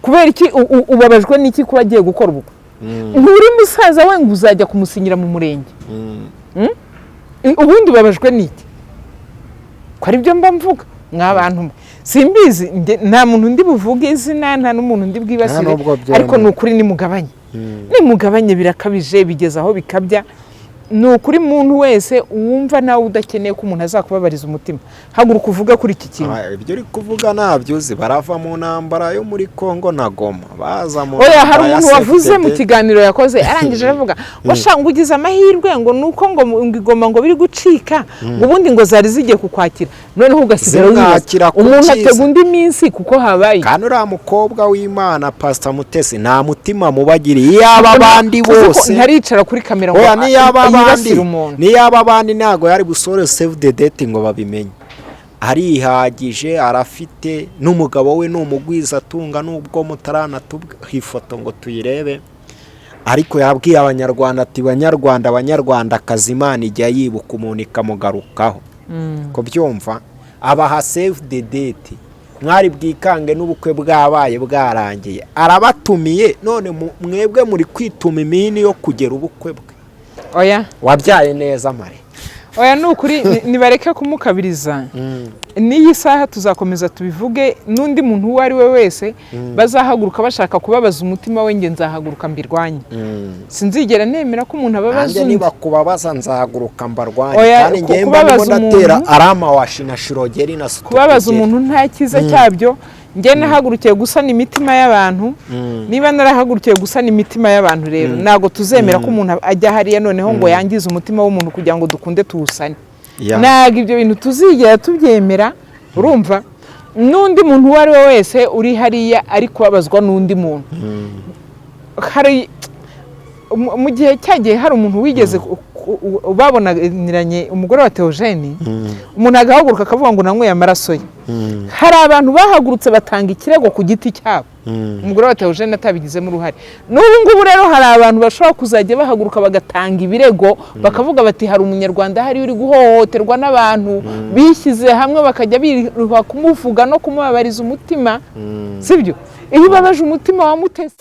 kubera iki ubabajwe n'iki kuba agiye gukora ubukwe nturi musaza we ngo uzajya kumusinyira mu murenge ubundi ubabajwe n'iki ko ari byo mba mvuga mw'abantu simbizi nta muntu ndi buvuge izina nta n'umuntu ndi bwibasire ariko ni ukuri nimugabanye birakabije bigeze aho bikabya ni ukuri muntu wese wumva nawe udakeneye ko umuntu azakubabariza umutima haguruka uvuga kuri iki kintu ibyo uri kuvuga nabyuzi barava mu ntambara yo muri Kongo na Goma baza mu oya hari umuntu wavuze mu kiganiro yakoze arangije aravuga washanga ugize amahirwe ngo nuko ngo Goma ngo biri gucika ubundi ngo zari zigiye kukwakira noneho ugasigara wibaza umuntu atega undi minsi kuko habaye kandi uriya mukobwa w'Imana Pastor Mutesi nta mutima mubagiriye yaba abandi bose ntaricara kuri kamera ngo niyaba abandi ntago yari busore save the date ngo babimenye arihagije arafite n'umugabo we n'umugwiza atunga nubwo mutarana ifoto ngo tuyirebe ariko yabwiye abanyarwanda ati abanyarwanda Kazimana ijya yibuka umuntu ikamugarukaho ko byumva abaha save the date mwari bwikange n'ubukwe bwabaye bwarangiye arabatumiye none mwebwe muri kwituma imini yo kugera ubukwe bwe oya wabyaye neza mare oya nukuri nibareke kumukabiriza n'iyi saha tuzakomeza tubivuge n'undi muntu uwo ari we wese bazahaguruka bashaka kubabaza umutima we nge nzahaguruka mbirwanye sinzigera nemera ko umuntu ababaza undi niba kubabaza nzahaguruka mbarwanye kandi nge mba ndatera arama washina shirogeri na kubabaza umuntu nta kiza cyabyo nge nahagurukiye gusana imitima y'abantu niba narahagurukiye gusana imitima y'abantu rero nago tuzemera ko umuntu ajya hariya noneho ngo yangize umutima w'umuntu kugira ngo dukunde tuwusane nago ibyo bintu tuzigera tubyemera urumva n'undi muntu uwo ari we wese uri hariya ari kubabazwa n'undi muntu hari mu gihe cyagiye hari umuntu wigeze babonaniranye umugore wa Theogene umuntu agahaguruka akavuga ngo nanyweye amaraso ye hari abantu bahagurutse batanga ikirego ku giti cyabo umugore wa Theogene atabigizemo uruhare n'ubu ngubu rero hari abantu bashobora kuzajya bahaguruka bagatanga ibirego bakavuga bati hari umunyarwanda hari uri guhohoterwa n'abantu bishyize hamwe bakajya biruha kumuvuga no kumubabariza umutima sibyo iyo ubabaje umutima wa Mutesi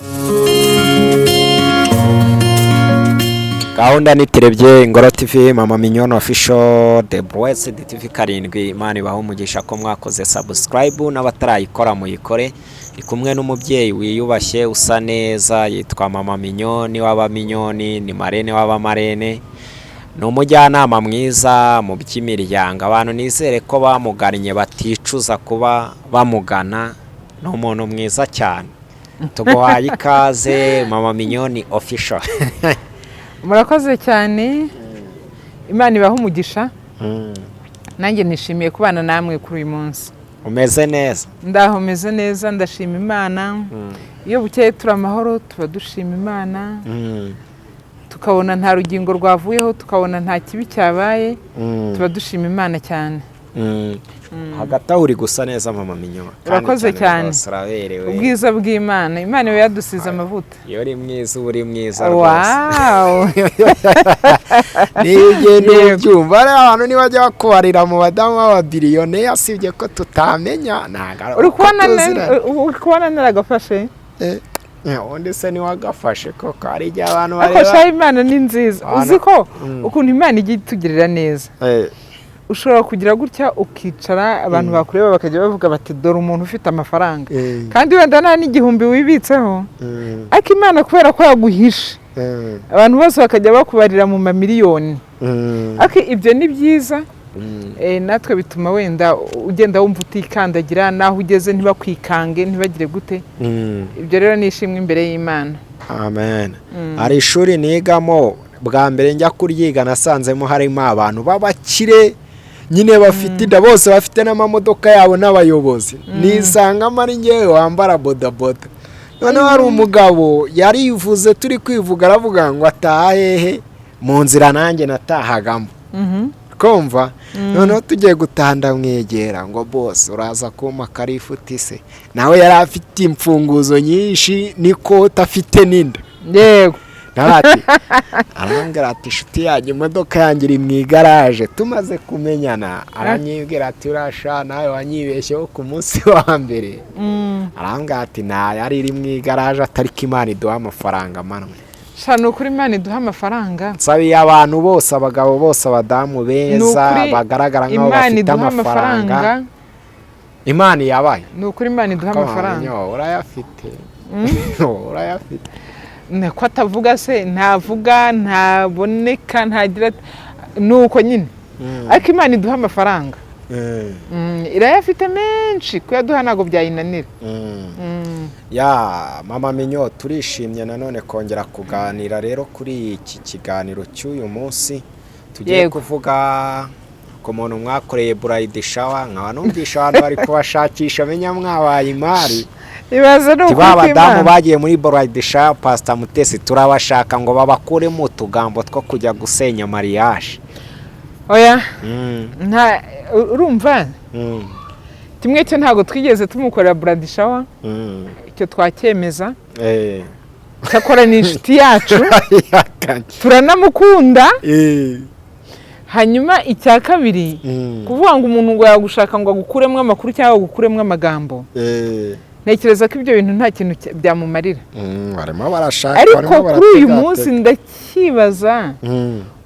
gahunda ni televiziyo Ingoro TV Mama Mignone official The Blessed TV karindwi Imana ibaho umugisha ko mwakoze subscribe n'abatarayikora muyikore iri kumwe n'umubyeyi wiyubashye usa neza yitwa Mama Mignone w'aba Mignone ni marene w'aba marene ni umujyanama mwiza mu by'imiryango abantu nizere ko bamugannye baticuza kuba bamugana ni umuntu mwiza cyane tuguhaye ikaze Mama Mignone official murakoze cyane Imana ibaho umugisha nanjye nishimiye kubana namwe kuri uyu munsi umeze neza ndaho meze neza ndashima Imana iyo bukeye turi amahoro tuba dushima Imana tukabona nta rugingo rwavuyeho tukabona nta kibi cyabaye tuba dushima Imana cyane hagati aho uri gusa neza Mama Mignone urakoze cyane ubwiza bw'Imana Imana iwe yadusize amavuta iyo uri mwiza uri mwiza rwose nigende byumva ari abantu nibajya bakubarira mu badamu b'ababiliyone asibye ko tutamenya uri kubona naragafashe undi se ni wagafashe koko hari igihe abantu bareba ariko Imana ni nziza uzi ko ukuntu Imana ijya itugirira neza ushobora kugira gutya ukicara abantu bakureba bakajya bavuga bati dore umuntu ufite amafaranga kandi wenda nta n'igihumbi wibitseho ariko Imana kubera ko yaguhishe abantu bose bakajya bakubarira mu mamiliyoni ariko ibyo ni byiza natwe bituma wenda ugenda wumva utikandagira naho ugeze ntibakwikange ntibagire gute ibyo rero nishimwe imbere y'Imana amen hari ishuri nigamo bwa mbere njya kuryiga nasanzemo harimo abantu b'abakire nyine bafite inda bose bafite n'amamodoka yabo n'abayobozi nisangamo ari ngewe wambara bodaboda noneho hari umugabo yarivuze turi kwivuga aravuga ngo ataha hehe mu nzira nanjye natahagamo kumva noneho tugiye gutaha ndamwegera ngo bose uraza kuma karifuti se nawe yari afite imfunguzo nyinshi n'ikoti afite n'inda yego arambwira ati inshuti yanjye imodoka yanjye iri mu igaraje tumaze kumenyana aranyibwira ati urasha nawe wanyibeshyeho ku munsi wa mbere arambwira ati yari iri mu igaraje atari ko Imana iduha amafaranga manwe shana ukuri Imana iduha amafaranga nsabiye abantu bose abagabo bose abadamu beza bagaragara nk'aho bafite amafaranga Imana yabaye ni ukuri Imana iduha amafaranga urayafite urayafite ko atavuga se ntavuga ntaboneka ntagira nuko nyine ariko Imana iduha amafaranga irayafite menshi kuyaduha ntago byayinanira ya mama Minyo turishimye nanone kongera kuganira rero kuri iki kiganiro cy'uyu munsi tugiye kuvuga ku muntu mwakoreye bride shower nkaba numvisha abantu bari kubashakisha menya mwabaye imari ibaze no kuba abadamu bagiye muri bride shower Pastor Mutesi turabashaka ngo babakuremo utugambo two kujya gusenya mariage oya nta urumva kimwe cyo ntago twigeze tumukorera bride shower icyo twacyemeza cyakora ni inshuti yacu turanamukunda hanyuma icya kabiri kuvuga ngo umuntu ngo yagushaka ngo agukuremo amakuru cyangwa agukuremo amagambo ntekereza ko ibyo bintu nta kintu byamumarira barimo barashaka ariko kuri uyu munsi ndakibaza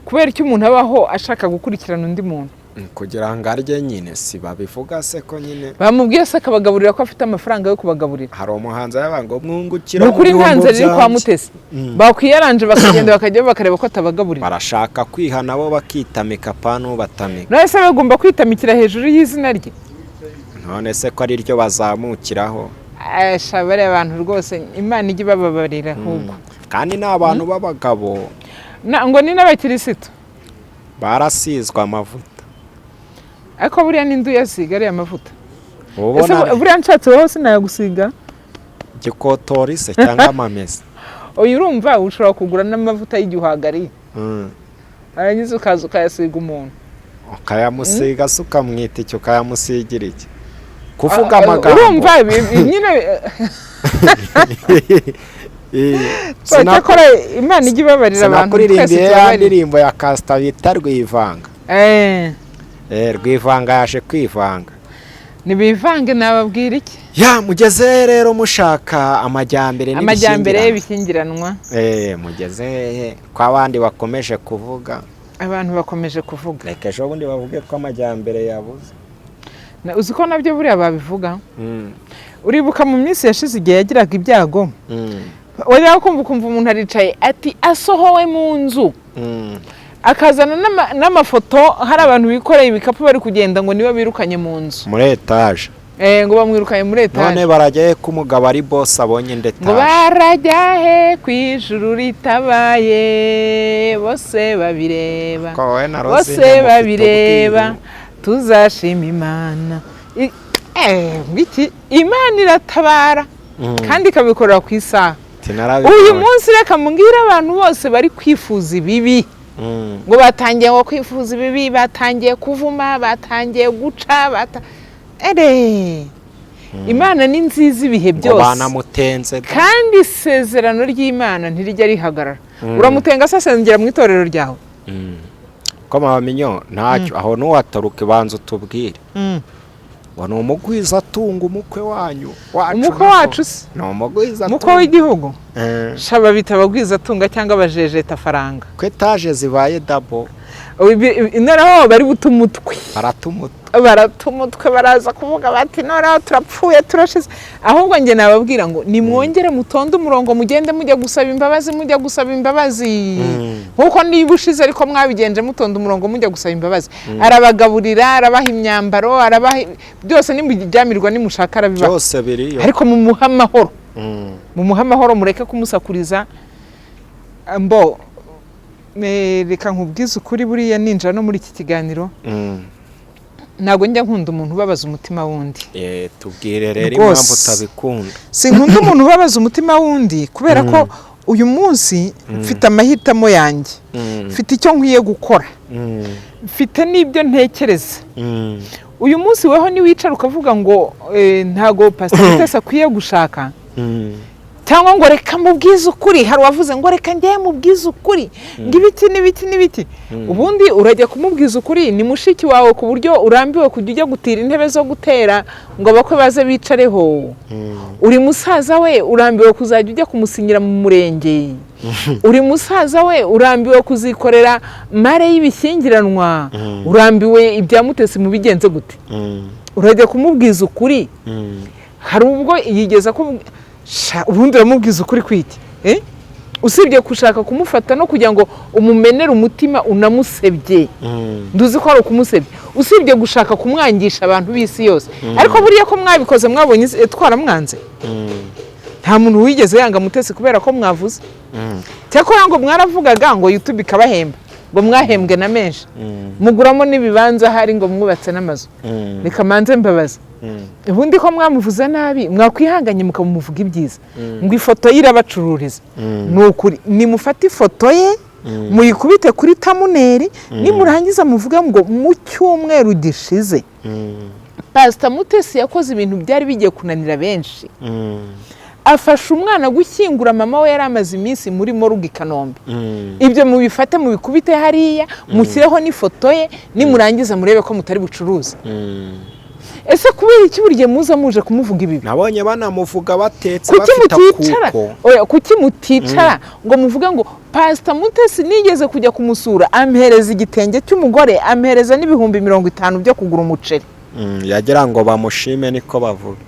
kubera icyo umuntu abaho ashaka gukurikirana undi muntu kugira ngo arye nyine si babivuga se ko nyine bamubwiye se akabagaburira ko afite amafaranga yo kubagaburira hari umuhanzi yabango mwungukira kuri ntanze riri kwa Mutesi bakwiyaranje bakagenda bakajya bakareba ko atabagaburira barashaka kwihana bo bakitamika pano batamika none se bagomba kwitamikira hejuru y'izina rye none se ko ari ryo bazamukiraho shabare abantu rwose Imana ijye bababarira ahubwo kandi n'abantu b'abagabo ngo ni n'abakirisitu barasizwe amavuta ariko buriya n'indu yasiga ariya mavuta buriya nshatse wowe sinayagusiga gikotori se cyangwa amamesa uyu urumva ushobora kugura n'amavuta y'igihwagari arangiza ukaza ukayasiga umuntu ukayamusiga se ukamwita icyo ukayamusigira iki kuvuga amagambo urumva nyine cyakora Imana ijye ibabarira abantu twese tubabarira indirimbo ya Kasita bita Rwivanga Rwivanga yaje kwivanga nibivange nababwira iki ya mugeze rero mushaka amajyambere y'ibishyingiranwa mugeze kwa abandi bakomeje kuvuga abantu bakomeje kuvuga reka ejo bundi bavuge ko amajyambere yabuze uzi ko nabyo buriya babivuga uribuka mu minsi yashize igihe yagiraga ibyago wajya kumva umuntu aricaye ati asohowe mu nzu akazana n'amafoto hari abantu bikoreye ibikapu bari kugenda ngo niba birukanye mu nzu muri etaje ngo bamwirukanye muri etaje none barajyahe ko umugabo ari boss abonye ndetaje ngo barajyahe ku ijuru ritabaye bose babireba tuzashima Imana Imana iratabara kandi ikabikorera ku isaha uyu munsi reka mbwira abantu bose bari kwifuza ibibi ngo batangiye ngo kwifuza ibibi batangiye kuvuma batangiye guca Imana ni nziza ibihe byose kandi isezerano ry'Imana ntirijya rihagarara uramutenga asasengera mu itorero ryawe ko Minyo ntacyo aho n'uwataruke banza utubwire ngo ni umugwiza atunga umukwe wanyu umukwe wacu se ni umugwiza umukwe w'igihugu shaba bita abagwiza atunga cyangwa abajejeta faranga ko etaje zibaye dabo noneho bari butumutwe baratumutwe baraza kuvuga bati noneho turapfuye turashize ahubwo njye nababwira ngo nimwongere mutonde umurongo mugende mujya gusaba imbabazi nkuko niba ushize ariko mwabigenje mutonde umurongo mujya gusaba imbabazi arabagaburira arabaha imyambaro byose nimujyamirwa nimushaka arabibaha byose biriyo ariko mumuha amahoro mureke kumusakuriza reka nkubwize ukuri buriya ninjira no muri iki kiganiro ntabwo njya nkunda umuntu ubabaza umutima wundi tubwire rero impamvu utabikunda si nkunda umuntu ubabaza umutima wundi kubera ko uyu munsi mfite amahitamo yanjye mfite icyo nkwiye gukora mfite n'ibyo ntekereza uyu munsi weho niwicara ukavuga ngo ntago Pastor Mutesi akwiye gushaka cyangwa ngo reka mubwize ukuri, hari uwavuze ngo reka njye mubwize ukuri ngo ibiti n'ibiti n'ibiti. Ubundi urajya kumubwiza ukuri ni mushiki wawe ku buryo urambiwe kujya ujya gutira intebe zo gutera ngo abakwe baze bicareho. Uri musaza we urambiwe kuzajya ujya kumusinyira mu murenge. Uri musaza we urambiwe kuzikorera mare y'ibishyingiranwa. Urambiwe ibya Mutesi mu bigenze gute. Urajya kumubwiza ukuri. Hari ubwo yigeza ko ubundi uramubwiza ukuri kwiki, usibye gushaka kumufata no kugira ngo umumenere umutima unamusebye. Nduzi ko ari ukumusebye, usibye gushaka kumwangisha abantu b'isi yose. Ariko buriya ko mwabikoze mwabonye twaramwanze. Nta muntu wigeze yanga Mutesi kubera ko mwavuze. Cyakora ngo mwaravugaga ngo YouTube ikabahemba, ngo mwahembwe na menshi, muguramo n'ibibanza hari ngo mwubatse n'amazu. Reka manze mbabaza, ubundi ko mwamuvuze nabi mwakwihanganye mukamuvuga ibyiza, ngo ifoto ye irabacururiza. Nukuri nimufate ifoto ye muyikubite kuri thumbnail, nimurangiza muvuga ngo mu cyumweru gishize Pastor Mutesi yakoze ibintu byari bigiye kunanira benshi. Afasha umwana gushyingura mama we yari amaze iminsi muri morgue Kanombe. Ibyo mubifate mubikubite hariya, mushyireho n'ifoto ye, nimurangiza murebe ko mutari bucuruza. Ese kubera iki burye muza muje kumuvuga ibi? Nabonye banamuvuga batetse bafite kuko. Oya, kuki muticara ngo muvuga ngo Pastor Mutesi nigeze kujya kumusura amhereza igitenge cy'umugore, amhereza n'ibihumbi 50 byo kugura umuceri. Yagira ngo bamushime niko bavuga.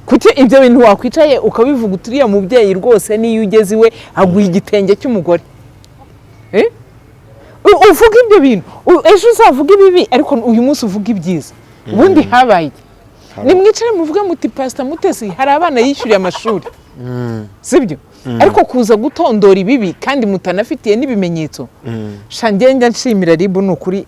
Kuki ibyo bintu wakwicaye ukabivuga uturiya mubyeyi rwose niyo ugeze iwe aguha igitenge cy'umugore? Uvuga ibyo bintu ejo uzavuga ibibi, ariko uyu munsi uvuga ibyiza. Ubundi habaye nimwicare muvuga muti Pastor Mutesi hari abana yishyuriye amashuri, sibyo? Ariko kuza gutondora ibibi kandi mutanafitiye n'ibimenyetso. Shangenga nshimira RIB n'ukuri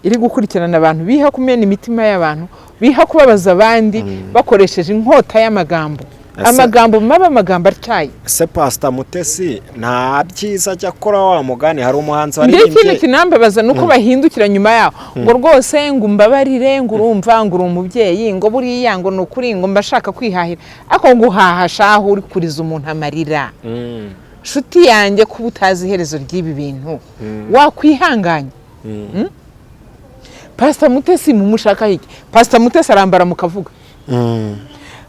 iri gukurikirana abantu biha kumena imitima y'abantu, biha kubabaza abandi bakoresheje inkota y'amagambo. Amagambo maba amagambo atyaye. Se Pastor Mutesi nta byiza ajya akora wa mugani. Hari umuhanzi wari imbye ikintu kinambabaza nuko bahindukira nyuma yaho ngo rwose ngo mbabarire ngo urumva ngo uri umubyeyi ngo buriya ngo nukuri ngo mbashaka kwihahira, ako guhaha shaho uri kuriza umuntu amarira. Shuti yanjye kuba utazi iherezo ry'ibi bintu wakwihanganya. Pastor Mutesi mumushaka iki? Pastor Mutesi arambara mukavuga.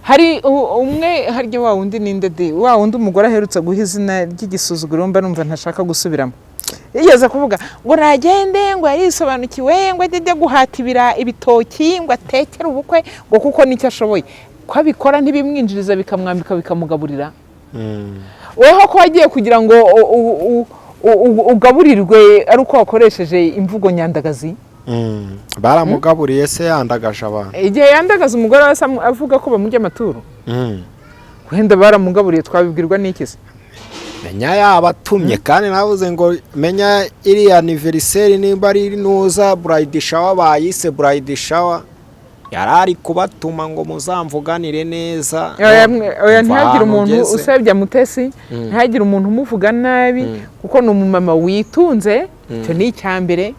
Hari umwe harya wa wundi ninde wa wundi umugore aherutse guha izina ry'igisuzuguro mba numva ntashaka gusubiramo. Yigeze kuvuga ngo nagende ngo yarisobanukiwe ngo ajye guhatibira ibitoki ngo atekere ubukwe ngo kuko nicyo ashoboye. Ko abikora ntibimwinjiriza bikamwambika bikamugaburira. Weho ko wagiye kugira ngo ugaburirwe ari uko wakoresheje imvugo nyandagazi. Baramugaburiye se yandagaje abantu. Igihe yandagaza umugore wese avuga ko bamurya amaturo. Wenda baramugaburiye twabibwirwa n'iki se? Menya yabatumye kandi navuze ngo menya iri anniversaire nimba ari nuza bride shower bayise bride shower yarari kubatuma ngo muzamvuganire neza. Oya ntihagire umuntu usebya Mutesi, ntihagire umuntu umuvuga nabi kuko ni umumama witunze, cyo ni icyambere.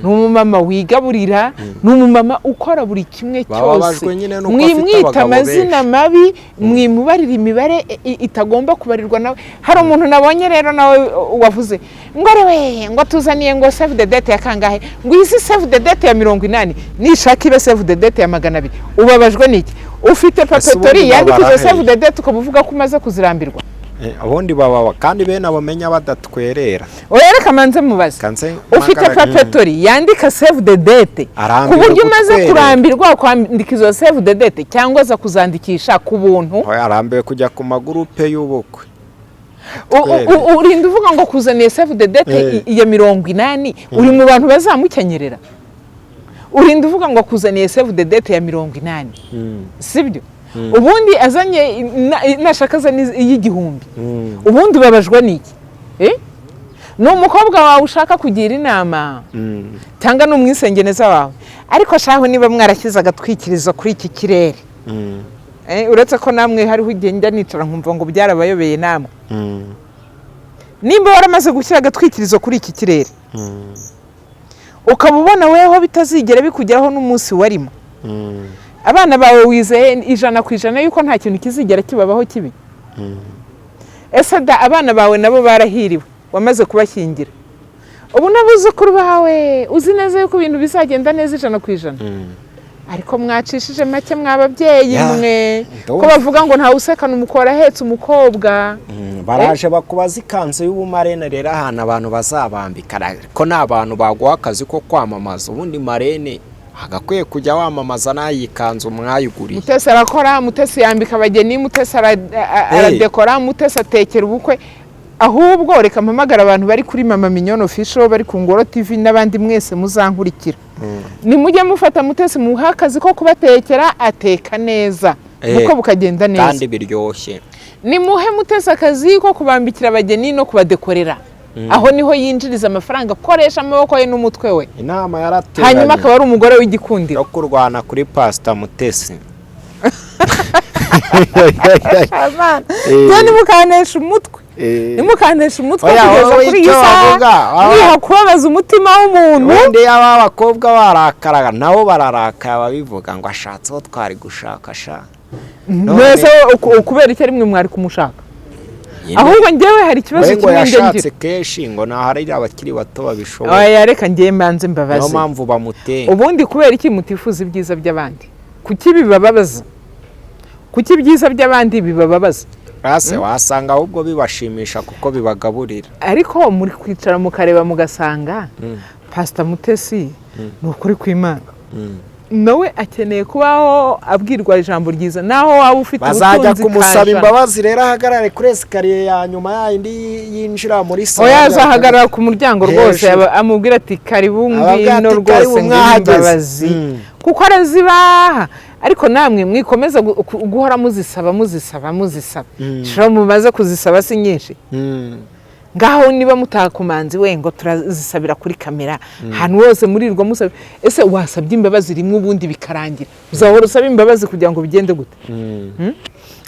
Numumama wigaburira, numumama ukora buri kimwe cyose. Mwimwita amazina mabi, mwimubarira imibare itagomba kubarirwa nawe. Hari umuntu nabonye rero nawe wavuze ngo rewe ngo tuzaniye ngo save the date ya kangahe, ngo isi save the date ya 80 nishaka ibe save the date ya 200. Ubabajwe niki? Ufite papetori yandikije save the date ukavuga ko umaze kuzirambirwa. Abondi baba kandi bene abamenya badatwerera. Oyereka manze mubaze. Ufite papetori yandika save the date. Ku buryo umaze kurambirwa kwandika izo save the date cyangwa za kuzandikisha ku buntu. Oya arambiwe kujya ku magurupe y'ubukwe. Urinda uvuga ngo kuzaniye save the date ya 80 uri mu bantu bazamukenyerera. Urinda uvuga ngo kuzaniye save the date ya 80. Sibyo? Ubundi azanye nashaka y'igihumbi. Ubundi babajwe niki? No mukobwa wawe ushaka kugira inama. Tanga n'umwisengeneza wawe. Ariko shaho niba mwarashyize agatwikirizo kuri iki kirere. Uretse ko namwe hariho igenda nicara nkumva ngo byarabayobeye namwe. Nimba waramaze gushyira agatwikirizo kuri iki kirere. Ukabubona weho bitazigera bikugeraho n'umunsi warimo. Abana bawe wizeye 100% yuko nta kintu kizigera kibabaho kibi. ese da abana bawe nabo barahiriwe wamaze kubashyingira ubu n'abuzukuru bawe uzi neza yuko ibintu bizagenda neza 100%. Ariko mwacishije make mw'ababyeyi mwe ko bavuga ngo ntawe usekana umukora ahetse umukobwa. Baraje bakubaza ikanzu y'ubumarene rero ahantu abantu bazabambika ko n'abantu baguha akazi ko kwamamaza ubundi marene agakwiye kujya wamamaza nayikanzu mwayuguriye. Mutesi arakora, Mutesi yambika abageni, Mutesi aradekora, Mutesi atekera ubukwe. Ahubwo reka mpamagara abantu bari kuri Mama Mignone Official bari ku Ngoro TV n'abandi mwese muzankurikira. Ni mujye mufata Mutesi muha akazi ko kubatekera ateka neza uko bukagenda neza kandi biryoshye. Ni muhe Mutesi akazi ko kubambikira abageni no kubadekorera. Aho niho yinjiriza amafaranga akoresha amaboko ye n'umutwe we. Inama yarateranye. Hanyuma akaba ari umugore w'igikundiro. Yo kurwana kuri Pastor Mutesi. Yani mukanesha umutwe. Nimukanesha umutwe kugeza kuri isaha. Niha kubabaza umutima w'umuntu. Wende yaba abakobwa barakaraga nabo bararakaya babivuga ngo ashatse ho twari gushaka sha. Mwese ukubera icyo rimwe mwari kumushaka. Ahubwo njyewe hari ikibazo kimwe yashatse keshi ngo naharira abakiri bato babishoboye. Oya reka ngiye mbanze mbabaze. No mpamvu bamuteye. Ubundi kubera iki mutifuza ibyiza by'abandi? Kuki bibababaza? Kuki ibyiza by'abandi bibababaza? Rase wasanga ahubwo bibashimisha kuko bibagaburira. Ariko muri kwicara mukareba mugasanga Pastor Mutesi n'ukuri kw'Imana. Nawe akeneye kubaho abwirwa ijambo ryiza naho waba ufite ubutunzi bazajya kumusaba imbabazi rero ahagarare kuri esikariye ya nyuma yindi yinjira muri sale. Oya azahagarara ku muryango rwose amubwira ati karibu ngwino rwose ngimbabazi kuko arazibaha. Ariko namwe mwikomeza guhora muzisaba. Shira mumaze kuzisaba si nyinshi. Ngaho niba mutakumanzi we ngo turazisabira kuri kamera hano wose murirwa musaba. Ese wasabye imbabazi rimwe ubundi bikarangira uzahora usaba imbabazi kugira ngo bigende gute?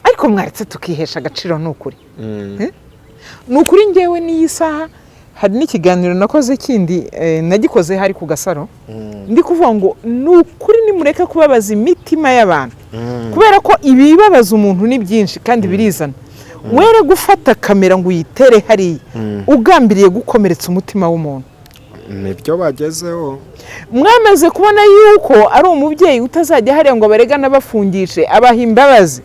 Ariko mwaretse tukihesha agaciro n'ukuri. N'ukuri ngewe n'iyi saha hari n'ikiganiro nakoze kindi nagikoze hari ku Gasaro ndi kuvuga ngo n'ukuri nimureke kubabaza imitima y'abantu kubera ko ibibabaza umuntu ni byinshi kandi birizana. Were gufata kamera ngo uyitere hari ugambiriye gukomeretsa umutima w'umuntu. Nibyo bagezeho. Mwamaze kubona yuko ari umubyeyi utazajya hariya ngo baregana bafungishe abaha imbabazi.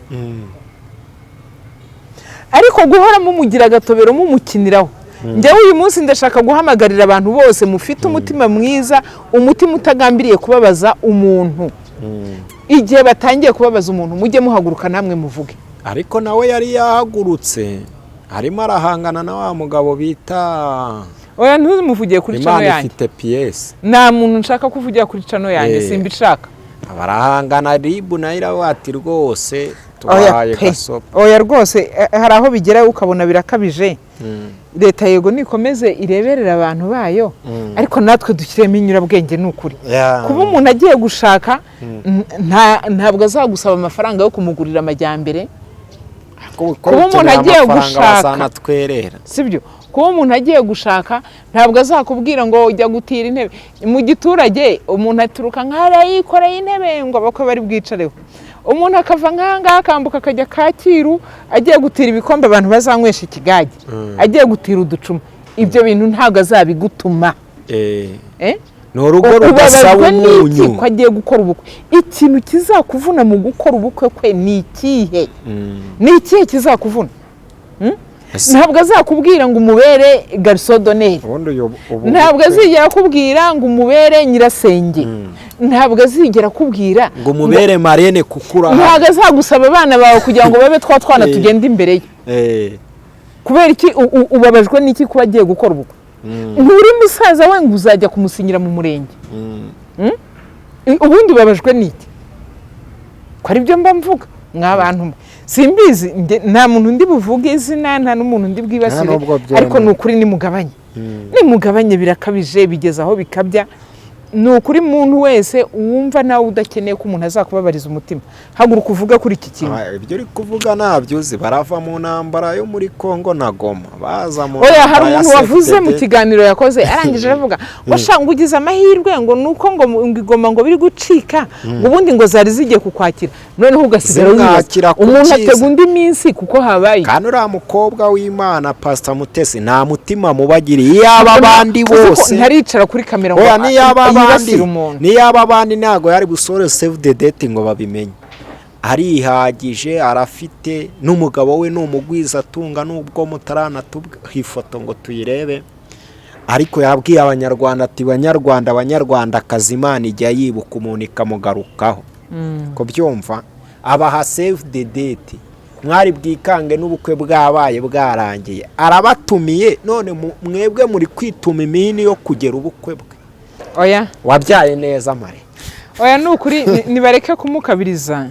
Ariko guhora mumugira agatobero mumukiniraho. Njyewe uyu munsi ndashaka guhamagarira abantu bose mufite umutima mwiza, umutima utagambiriye kubabaza umuntu. Igihe batangiye kubabaza umuntu mujye muhaguruka namwe muvuge. Ariko nawe yari yahagurutse arimo arahangana na wa mugabo bita oya ntumuvugiye kuri cano yanjye. Imana ifite PS. Nta muntu nshaka kuvugira kuri cano yanjye simbishaka. Abarahangana ribu na irawati rwose tubahaye gasopa. Oya rwose hari aho bigera ukabona birakabije. Leta yego nikomeze ireberera abantu bayo ariko natwe dukiremo inyurabwenge n'ukuri. Kuba umuntu agiye gushaka ntabwo azagusaba amafaranga yo kumugurira amajyambere. Kuba umuntu agiye gushaka sibyo. Kuba umuntu agiye gushaka ntabwo azakubwira ngo ujya gutira intebe mu giturage. Umuntu aturuka nk'ara yikoreye intebe ngo abakwe bari bwicareho. Umuntu akava nk'ahangaha akambuka akajya Kacyiru agiye gutira ibikombe abantu bazanywesha ikigage agiye gutira uducuma. Ibyo bintu ntabwo azabigutuma. N'urugo rudasaba umunyu ko agiye gukora ubukwe. Ikintu kizakuvuna mu gukora ubukwe kwe ni ikihe? Ni ikihe kizakuvuna? Ntabwo azakubwira ngo umubere garçon d'honneur. Ntabwo azigera kubwira ngo umubere nyirasenge. Ntabwo azigera kubwira ngo umubere marene kukura. Ntabwo azagusaba abana bawe kugira ngo babe twana tugenda imbere ye. Kubera iki ubabajwe n'iki kuba agiye gukora ubukwe? Nturi musaza we ngo uzajya kumusinyira mu murenge. Ubundi ubabajwe n'iki? Ko ari byo mba mvuga mw'abantu simbizi nta muntu ndi buvuge izina nta n'umuntu ndi bwibasire ariko n'ukuri nimugabanye birakabije bigeza aho bikabya. ni ukuri muntu wese wumva nawe udakeneye ko umuntu azakubabariza umutima haguruka uvuge kuri iki kintu. ibyo uri kuvuga ntabyo uzi, barava mu ntambara yo muri Kongo na Goma baza mu oya hari umuntu wavuze mu kiganiro yakoze arangije aravuga ngo shanga ugize amahirwe ngo nuko ngo Igoma ngo biri gucika ngo ubundi ngo zari zigiye kukwakira noneho ugasigara Zimwakira ku umuntu cyiza. atega undi minsi kuko habaye kandi uriya mukobwa w'Imana Pastor Mutesi nta mutima mubagiriye iyaba abandi bose ntaricara kuri kamera ngo oya yibasire umuntu. niyaba abandi ntago yari busore save the date ngo babimenye. Arihagije arafite n'umugabo we n'umugwiza atunga n'ubwo mutaranatubwa ifoto ngo tuyirebe, ariko yabwiye abanyarwanda ati banyarwanda akazi Imana ijya yibuka umuntu ikamugarukaho ko byumva abaha save the date mwari bwikange n'ubukwe bwabaye bwarangiye arabatumiye none mwebwe muri kwituma imini yo kugera ubukwe bwe. Oya wabyaye neza mare oya nukuri nibareke kumukabiriza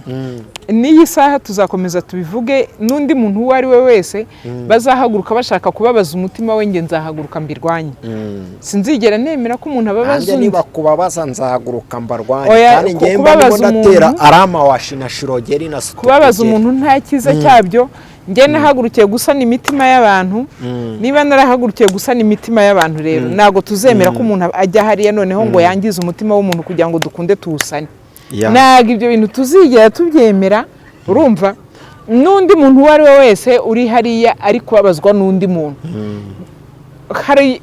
n'iyi saha tuzakomeza tubivuge n'undi muntu uwo ari we wese bazahaguruka bashaka kubabaza umutima we nge nzahaguruka mbirwanye. Sinzigera nemera ko umuntu ababaza undi. Niba kubabaza nzahaguruka mbarwanye kandi nge mba ndatera arama washi na shirogeri na sutu. Kubabaza umuntu nta kiza cyabyo. Nge nahagurukiye gusana imitima y'abantu niba narahagurukiye gusana imitima y'abantu rero nago tuzemera ko umuntu ajya hariya noneho ngo yangize umutima w'umuntu kugira ngo dukunde tuwusane. Naga ibyo bintu tuzigera tubyemera urumva n'undi muntu uwo ari we wese uri hariya ari kubabazwa n'undi muntu. Hari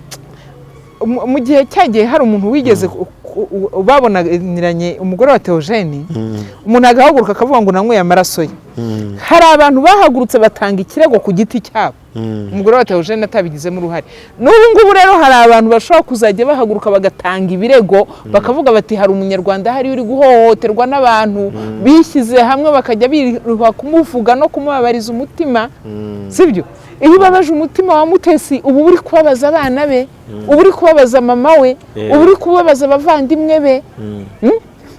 mu gihe cyagiye hari umuntu wigeze babonaniranye umugore wa Theogene umuntu agahaguruka akavuga ngo nanyweye amaraso ye. Hari abantu bahagurutse batanga ikirego ku giti cyabo umugore wa Theogene atabigizemo uruhare. N'ubu ngubu rero hari abantu bashobora kuzajya bahaguruka bagatanga ibirego bakavuga bati hari umunyarwanda hari uri guhohoterwa n'abantu bishyize hamwe bakajya biruha kumuvuga no kumubabariza umutima sibyo. Iyo ubabaje umutima wa Mutesi ubu uri kubabaza abana be ubu uri kubabaza mama we ubu uri kubabaza abavandimwe be.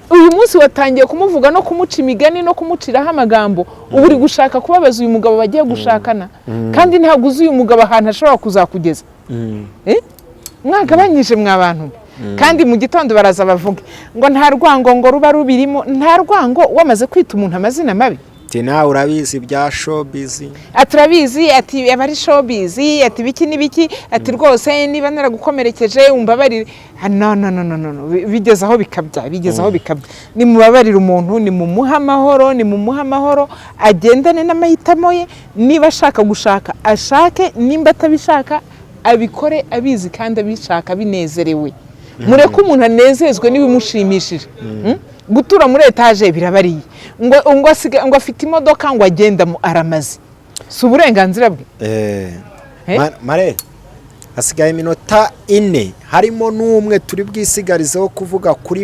Uyu munsi watangiye kumuvuga no kumuca imigani no kumuciraho amagambo ubu uri gushaka kubabaza uyu mugabo bagiye gushakana kandi ntabwo uzi uyu mugabo ahantu ashobora kuzakugeza. Mwagabanyije mwabantu kandi mu gitondo baraza bavuga ngo nta rwango ngo ruba rubirimo. Nta rwango wamaze kwita umuntu amazina mabi. Nawe urabizi bya showbiz aturabizi ati abari showbiz ati biki nibiki ati rwose niba naragukomerekeje umbabarire. No bigeze aho bikabya ni mubabarira umuntu ni mumuha amahoro agendane n'amahitamo ye. Niba ashaka gushaka ashake nimba atabishaka abikore abizi kandi abishaka binezerewe. Mureke umuntu anezezwe nibimushimishije. Gutura muri etaje birabariye ngo afite imodoka ngo agenda mu aramazi si uburenganzira bwe. Mare hasigaye iminota 4 harimo n'umwe turi bwisigarizeho kuvuga kuri